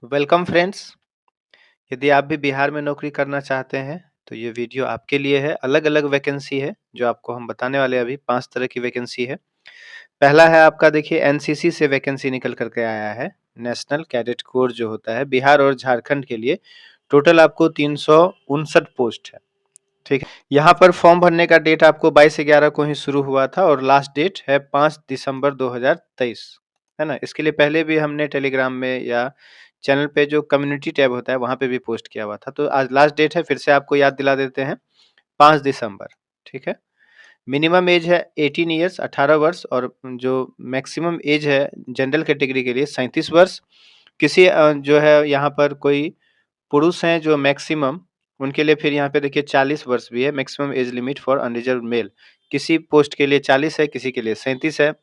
Welcome friends. यदि आप भी बिहार में नौकरी करना चाहते हैं तो ये वीडियो आपके लिए है। अलग-अलग वैकेंसी है जो आपको हम बताने वाले हैं। अभी 5 तरह की वैकेंसी है। पहला है आपका देखिए एनसीसी से वैकेंसी निकल कर के आया है। नेशनल कैडेट कोर जो होता है बिहार और झारखंड के लिए टोटल आपको 359 पोस्ट है। ठीक है। यहाँ पर फॉर्म भरने का डेट आपको 22/11 को ही शुरू हुआ था और लास्ट डेट है 5 दिसंबर 2023, है ना? इसके लिए पहले भी हमने टेलीग्राम में या चैनल पे जो कम्युनिटी टैब होता है वहाँ पे भी पोस्ट किया हुआ था। तो आज लास्ट डेट है, फिर से आपको याद दिला देते हैं, 5 दिसंबर, ठीक है? मिनिमम एज है 18 ईयर्स 18 वर्ष और जो मैक्सिमम एज है जनरल कैटेगरी के लिए 37 वर्ष। किसी जो है यहाँ पर कोई पुरुष हैं जो मैक्सिमम, उनके लिए फिर यहाँ पे देखिए 40 वर्ष भी है maximum age limit for unreserved male. किसी पोस्ट के लिए 40 है, किसी के लिए 37 है।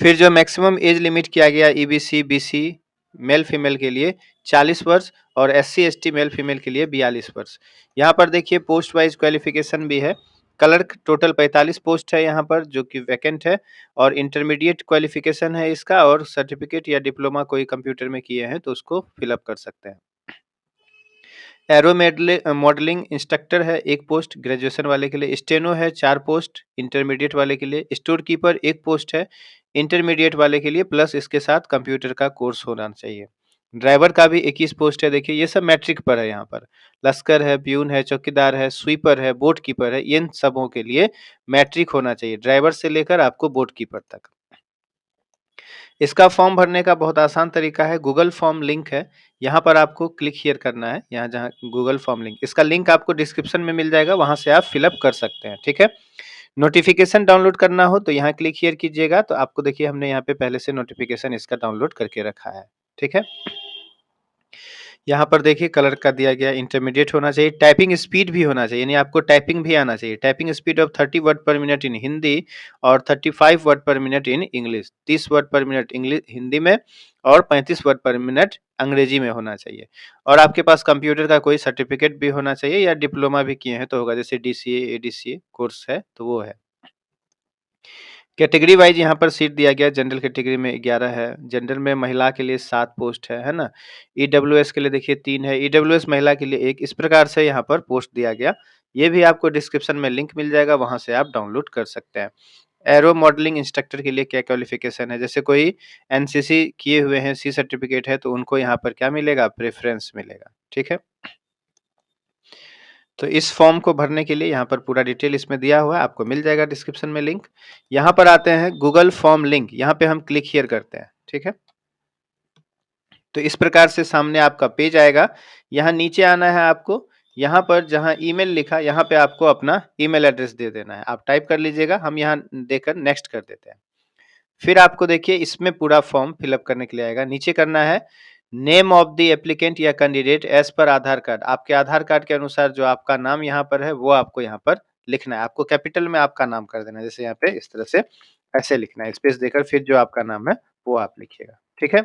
फिर जो मैक्सिमम एज लिमिट किया गया ईबीसी, बीसी मेल फीमेल के लिए 40 वर्ष और एससी एसटी मेल फीमेल के लिए 42 वर्ष। यहाँ पर देखिए पोस्ट वाइज क्वालिफिकेशन भी है। क्लर्क टोटल 45 पोस्ट है यहाँ पर जो कि वैकेंट है और इंटरमीडिएट क्वालिफिकेशन है इसका और सर्टिफिकेट या डिप्लोमा कोई कंप्यूटर में किए हैं तो उसको फिलअप कर सकते हैं। एरो मॉडलिंग इंस्ट्रक्टर है 1 पोस्ट ग्रेजुएशन वाले के लिए। स्टेनो है 4 पोस्ट इंटरमीडिएट वाले के लिए। स्टोर कीपर 1 पोस्ट है इंटरमीडिएट वाले के लिए प्लस इसके साथ कंप्यूटर का कोर्स होना चाहिए। ड्राइवर का भी 21 पोस्ट है। देखिए ये सब मैट्रिक पर है यहाँ पर। लश्कर है, प्यून है, चौकीदार है, स्वीपर है, बोट कीपर है, इन सबों के लिए मैट्रिक होना चाहिए। ड्राइवर से लेकर आपको बोट कीपर तक। इसका फॉर्म भरने का बहुत आसान तरीका है। गूगल फॉर्म लिंक है, यहाँ पर आपको क्लिक हियर करना है। यहाँ जहाँ गूगल फॉर्म लिंक, इसका लिंक आपको डिस्क्रिप्शन में मिल जाएगा, वहाँ से आप फिलअप कर सकते हैं, ठीक है। नोटिफिकेशन डाउनलोड करना हो तो यहाँ क्लिक हियर कीजिएगा तो आपको देखिए हमने यहाँ पे पहले से नोटिफिकेशन इसका डाउनलोड करके रखा है, ठीक है। यहाँ पर देखिए कलर का दिया गया इंटरमीडिएट होना चाहिए। टाइपिंग स्पीड भी होना चाहिए, यानी आपको टाइपिंग भी आना चाहिए। टाइपिंग स्पीड ऑफ 30 वर्ड पर मिनट इन हिंदी और 35 वर्ड पर मिनट इन इंग्लिश। 30 वर्ड पर मिनट इंग्लिश हिंदी में और 35 वर्ड पर मिनट अंग्रेजी में होना चाहिए। और आपके पास कंप्यूटर का कोई सर्टिफिकेट भी होना चाहिए या डिप्लोमा भी किए हैं तो होगा, जैसे डीसीए, एडीसीए कोर्स है तो वो है। कैटेगरी वाइज यहाँ पर सीट दिया गया। जनरल कैटेगरी में 11 है, जनरल में महिला के लिए 7 पोस्ट है ना। ईडब्ल्यूएस के लिए देखिए 3 है, ईडब्ल्यूएस महिला के लिए 1। इस प्रकार से यहाँ पर पोस्ट दिया गया। ये भी आपको डिस्क्रिप्शन में लिंक मिल जाएगा, वहाँ से आप डाउनलोड कर सकते हैं। एरो मॉडलिंग इंस्ट्रक्टर के लिए क्या क्वालिफिकेशन है, जैसे कोई एनसीसी किए हुए हैं, सी सर्टिफिकेट है तो उनको यहाँ पर क्या मिलेगा, प्रेफरेंस मिलेगा, ठीक है। तो इस फॉर्म को भरने के लिए यहाँ पर पूरा डिटेल इसमें दिया हुआ है, आपको मिल जाएगा डिस्क्रिप्शन में लिंक। यहाँ पर आते हैं गूगल फॉर्म लिंक, यहाँ पे हम क्लिक हियर करते हैं, ठीक है। तो इस प्रकार से सामने आपका पेज आएगा। यहाँ नीचे आना है आपको, यहाँ पर जहाँ ईमेल लिखा यहाँ पे आपको अपना ईमेल एड्रेस दे देना है। आप टाइप कर लीजिएगा, हम यहाँ देकर नेक्स्ट कर देते हैं। फिर आपको देखिए इसमें पूरा फॉर्म फिलअप करने के लिए आएगा। नीचे करना है नेम ऑफ द एप्लीकेंट या कैंडिडेट एज पर आधार कार्ड। आपके आधार कार्ड के अनुसार जो आपका नाम यहाँ पर है वो आपको यहाँ पर लिखना है। आपको कैपिटल में आपका नाम कर देना है, जैसे यहाँ पे इस तरह से ऐसे लिखना है, स्पेस देकर फिर जो आपका नाम है वो आप लिखिएगा, ठीक है।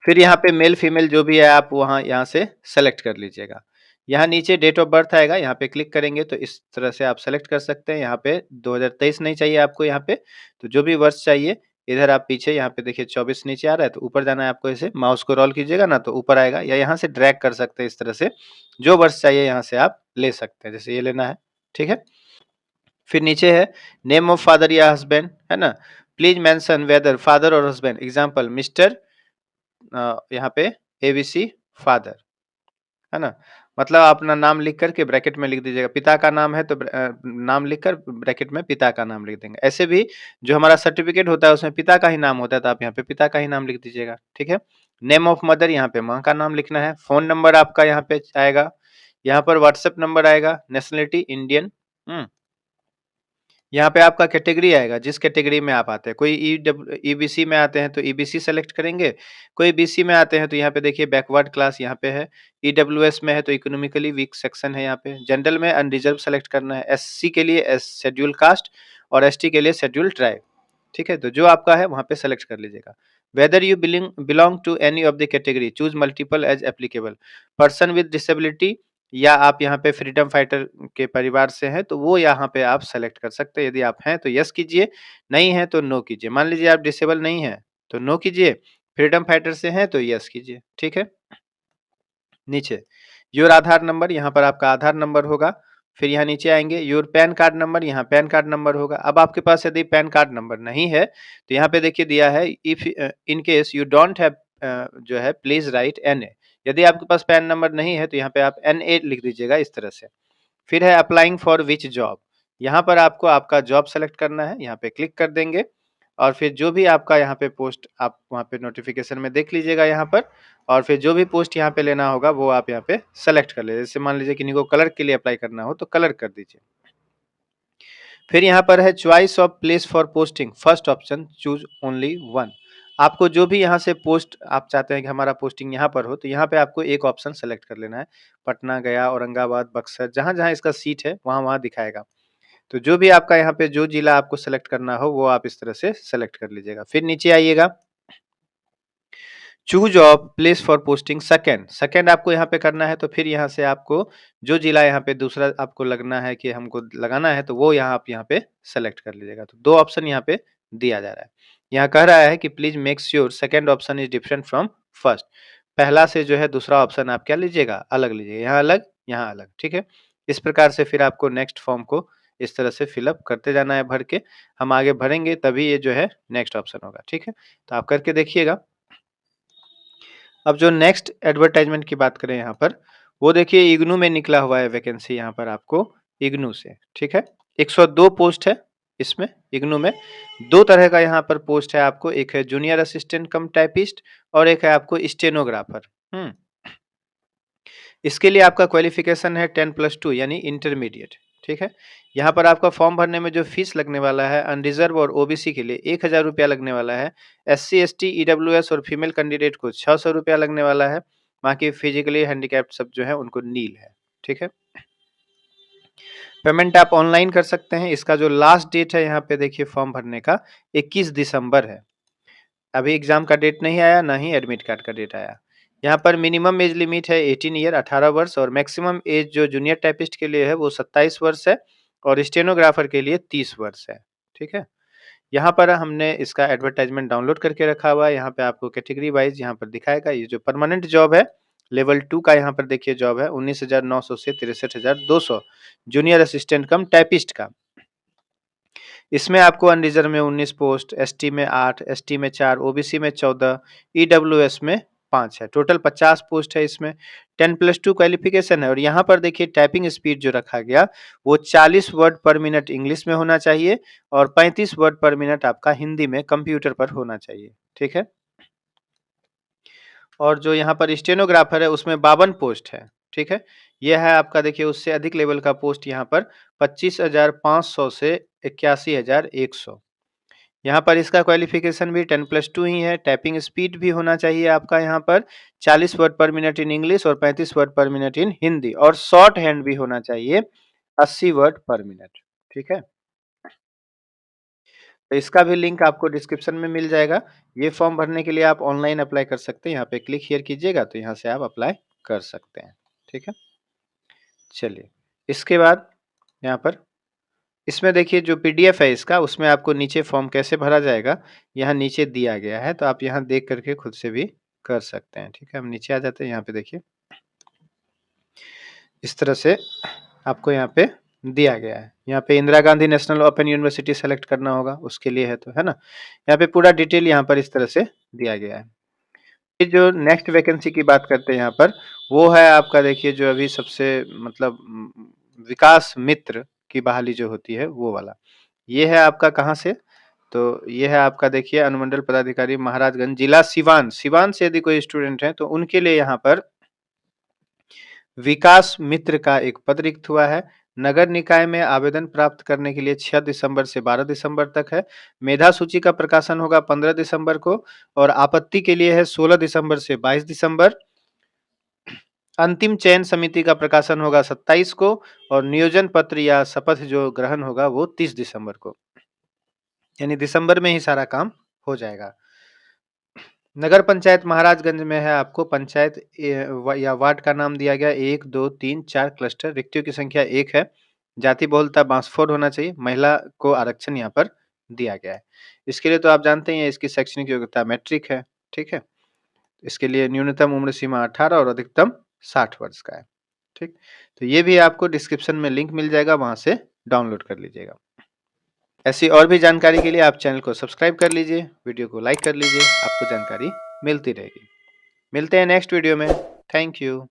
फिर यहाँ पे मेल फीमेल जो भी है आप वहाँ यहाँ से सेलेक्ट कर लीजिएगा। यहाँ नीचे डेट ऑफ बर्थ आएगा, यहाँ पे क्लिक करेंगे तो इस तरह से आप सेलेक्ट कर सकते हैं। यहाँ पे 2023 नहीं चाहिए आपको यहाँ पे, तो जो भी वर्ष चाहिए इधर आप पीछे यहाँ पे देखिए 24 नीचे आ रहा है तो ऊपर जाना है आपको। ऐसे माउस को रोल कीजिएगा ना तो ऊपर आएगा, या यहाँ से ड्रैग कर सकते हैं इस तरह से। जो वर्ष चाहिए यहाँ से आप ले सकते हैं, जैसे ये लेना है, ठीक है। फिर नीचे है नेम ऑफ फादर या हस्बैंड, है ना। प्लीज मेंशन वेदर फादर और हस्बैंड, एग्जाम्पल मिस्टर यहाँ पे एबीसी फादर, है ना। मतलब अपना नाम लिख कर के ब्रैकेट में लिख दीजिएगा। पिता का नाम है तो नाम लिखकर ब्रैकेट में पिता का नाम लिख देंगे। ऐसे भी जो हमारा सर्टिफिकेट होता है उसमें पिता का ही नाम होता है तो आप यहाँ पे पिता का ही नाम लिख दीजिएगा, ठीक है। नेम ऑफ मदर, यहाँ पे माँ का नाम लिखना है। फोन नंबर आपका यहाँ पे आएगा। यहाँ पर व्हाट्सएप नंबर आएगा। Nationality Indian. यहाँ पे आपका कैटेगरी आएगा, जिस कैटेगरी में आप आते हैं। कोई ईबीसी में आते हैं तो ईबीसी सेलेक्ट करेंगे, कोई बीसी में आते हैं तो यहाँ पे देखिए बैकवर्ड क्लास यहाँ पे है। ईडब्ल्यूएस में है तो इकोनॉमिकली वीक सेक्शन है यहाँ पे। जनरल में अनरिजर्व सेलेक्ट करना है। एससी के लिए शेड्यूल कास्ट और एसटी के लिए शेड्यूल ट्राइब, ठीक है। तो जो आपका है वहाँ पे सेलेक्ट कर लीजिएगा। Whether you belong to any of the category, choose multiple as applicable. Person with disability, या आप यहाँ पे फ्रीडम फाइटर के परिवार से हैं तो वो यहाँ पे आप सेलेक्ट कर सकते हैं। यदि आप हैं तो यस कीजिए, नहीं है तो नो कीजिए। मान लीजिए आप डिसेबल नहीं है तो नो कीजिए, फ्रीडम फाइटर से हैं तो यस कीजिए, ठीक है। नीचे योर आधार नंबर, यहाँ पर आपका आधार नंबर होगा। फिर यहाँ नीचे आएंगे योर पैन कार्ड नंबर, यहाँ पैन कार्ड नंबर होगा। अब आपके पास यदि पैन कार्ड नंबर नहीं है तो यहाँ पे देखिए दिया है if in case you don't have जो है प्लीज राइट NA। यदि आपके पास पैन नंबर नहीं है तो यहाँ पे आप NA लिख दीजिएगा इस तरह से। फिर है अप्लाइंग फॉर विच जॉब, यहाँ पर आपको आपका जॉब सेलेक्ट करना है, यहाँ पे क्लिक कर देंगे और फिर जो भी आपका यहाँ पे पोस्ट आप वहाँ पे नोटिफिकेशन में देख लीजिएगा यहाँ पर, और फिर जो भी पोस्ट यहाँ पे लेना होगा वो आप यहाँ पे सेलेक्ट कर लीजिए। जैसे मान लीजिए किन्हीं को कलर के लिए अप्लाई करना हो तो कलर कर दीजिए। फिर यहाँ पर है choice of place for posting, first option choose only one. आपको जो भी यहाँ से पोस्ट आप चाहते हैं कि हमारा पोस्टिंग यहाँ पर हो तो यहाँ पे आपको एक ऑप्शन सेलेक्ट कर लेना है। पटना, गया, औरंगाबाद, बक्सर, जहाँ जहाँ इसका सीट है वहाँ वहाँ दिखाएगा। तो जो भी आपका यहाँ पे जो जिला आपको सेलेक्ट करना हो वो आप इस तरह से सेलेक्ट कर लीजिएगा। फिर नीचे आइएगा, choose of place for posting second, second आपको यहाँ पे करना है। तो फिर यहाँ से आपको जो जिला यहाँ पे दूसरा आपको लगना है कि हमको लगाना है तो वो यहाँ आप यहाँ पे सेलेक्ट कर लीजिएगा। तो दो ऑप्शन यहाँ पे दिया जा रहा है। यहाँ कह रहा है कि please make sure second option is different from first, पहला से जो है दूसरा ऑप्शन आप क्या लीजिएगा, अलग लीजिएगा, यहाँ अलग यहाँ अलग, ठीक है। इस प्रकार से फिर आपको नेक्स्ट फॉर्म को इस तरह से फिलअप करते जाना है भर के। हम आगे भरेंगे तभी ये जो है नेक्स्ट ऑप्शन होगा, ठीक है। तो आप करके देखिएगा। अब जो नेक्स्ट एडवर्टाइजमेंट की बात करें यहाँ पर, वो देखिए इग्नू में निकला हुआ है वैकेंसी यहाँ पर आपको इग्नू से, ठीक है। 102 पोस्ट है इसमें इग्नू में। दो तरह का यहाँ पर पोस्ट है आपको, एक है जूनियर असिस्टेंट कम टाइपिस्ट और एक है आपको स्टेनोग्राफर। इसके लिए आपका क्वालिफिकेशन है 10+2 यानी इंटरमीडिएट, ठीक है। यहाँ पर आपका फॉर्म भरने में जो फीस लगने वाला है अनरिजर्व और ओबीसी के लिए 1000 रुपया लगने वाला है। SC ST EWS और फीमेल कैंडिडेट को 600 रुपया लगने वाला है। बाकी फिजिकली हैंडीकैप्ड सब जो है उनको नील है, ठीक है। पेमेंट आप ऑनलाइन कर सकते हैं। इसका जो लास्ट डेट है यहाँ पे देखिए फॉर्म भरने का 21 दिसंबर है। अभी एग्जाम का डेट नहीं आया, ना ही एडमिट कार्ड का डेट आया। यहाँ पर मिनिमम एज लिमिट है 18 ईयर 18 वर्ष और मैक्सिमम एज जो जूनियर टाइपिस्ट के लिए है वो 27 वर्ष है और स्टेनोग्राफर के लिए 30 वर्ष है, ठीक है। यहाँ पर हमने इसका एडवर्टाइजमेंट डाउनलोड करके रखा हुआ है। यहाँ पे आपको कैटेगरी वाइज यहाँ पर दिखाएगा। ये जो परमानेंट जॉब है लेवल 2 का यहाँ पर देखिए जॉब है 19,900 से 63,200 जूनियर असिस्टेंट कम टाइपिस्ट का। इसमें आपको अनरिजर्व में 19 पोस्ट, एसटी में 8, एसटी में 4, ओबीसी में 14, ईडब्ल्यूएस में 5 है। टोटल 50 पोस्ट है इसमें। 10+2 क्वालिफिकेशन है और यहाँ पर देखिए टाइपिंग स्पीड जो रखा गया वो 40 वर्ड पर मिनट इंग्लिश में होना चाहिए और 35 वर्ड पर मिनट आपका हिंदी में कंप्यूटर पर होना चाहिए, ठीक है। और जो यहाँ पर स्टेनोग्राफर है उसमें 52 पोस्ट है, ठीक है। यह है आपका देखिए उससे अधिक लेवल का पोस्ट यहाँ पर 25,500 से 81,100। यहाँ पर इसका क्वालिफिकेशन भी 10+2 ही है। टाइपिंग स्पीड भी होना चाहिए आपका यहाँ पर 40 वर्ड पर मिनट इन इंग्लिश और 35 वर्ड पर मिनट इन हिंदी और शॉर्ट हैंड भी होना चाहिए 80 वर्ड पर मिनट, ठीक है। तो इसका भी लिंक आपको डिस्क्रिप्शन में मिल जाएगा। ये फॉर्म भरने के लिए आप ऑनलाइन अप्लाई कर सकते हैं। यहाँ पे क्लिक हियर कीजिएगा तो यहाँ से आप अप्लाई कर सकते हैं, ठीक है। चलिए इसके बाद यहाँ पर इसमें देखिए जो पीडीएफ है इसका उसमें आपको नीचे फॉर्म कैसे भरा जाएगा यहाँ नीचे दिया गया है। तो आप यहाँ देख करके खुद से भी कर सकते हैं, ठीक है। हम नीचे आ जाते हैं। यहाँ पे देखिए इस तरह से आपको यहाँ पे दिया गया है। यहाँ पे Indira Gandhi national open university select करना होगा उसके लिए है, तो है ना। यहाँ पे पूरा डिटेल यहाँ पर इस तरह से दिया गया है। ये जो नेक्स्ट वैकेंसी की बात करते हैं यहाँ पर वो है आपका देखिए जो अभी सबसे मतलब विकास मित्र की बहाली जो होती है वो वाला। ये है आपका कहाँ से, तो ये है आपका देखिए अनुमंडल पदाधिकारी महाराजगंज जिला सिवान। सिवान से यदि कोई स्टूडेंट है तो उनके लिए यहाँ पर विकास मित्र का एक पद रिक्त हुआ है। नगर निकाय में आवेदन प्राप्त करने के लिए 6 दिसंबर से 12 दिसंबर तक है। मेधा सूची का प्रकाशन होगा 15 दिसंबर को और आपत्ति के लिए है 16 दिसंबर से 22 दिसंबर। अंतिम चयन समिति का प्रकाशन होगा 27 को और नियोजन पत्र या शपथ जो ग्रहण होगा वो 30 दिसंबर को, यानी दिसंबर में ही सारा काम हो जाएगा। नगर पंचायत महाराजगंज में है। आपको पंचायत या वार्ड का नाम दिया गया 1, 2, 3, 4 क्लस्टर। रिक्तियों की संख्या 1 है। जाति बहुलता 62 होना चाहिए। महिला को आरक्षण यहाँ पर दिया गया है। इसके लिए तो आप जानते ही हैं इसकी शैक्षणिक योग्यता मैट्रिक है, ठीक है? इसके लिए न्यूनतम उम्र सीमा 18 और अधिकतम 60 वर्ष का है। ठीक? तो ये भी आपको डिस्क्रिप्शन में लिंक मिल जाएगा, वहाँ से डाउनलोड कर लीजिएगा। ऐसी और भी जानकारी के लिए आप चैनल को सब्सक्राइब कर लीजिए, वीडियो को लाइक कर लीजिए, आपको जानकारी मिलती रहेगी। मिलते हैं नेक्स्ट वीडियो में। Thank you.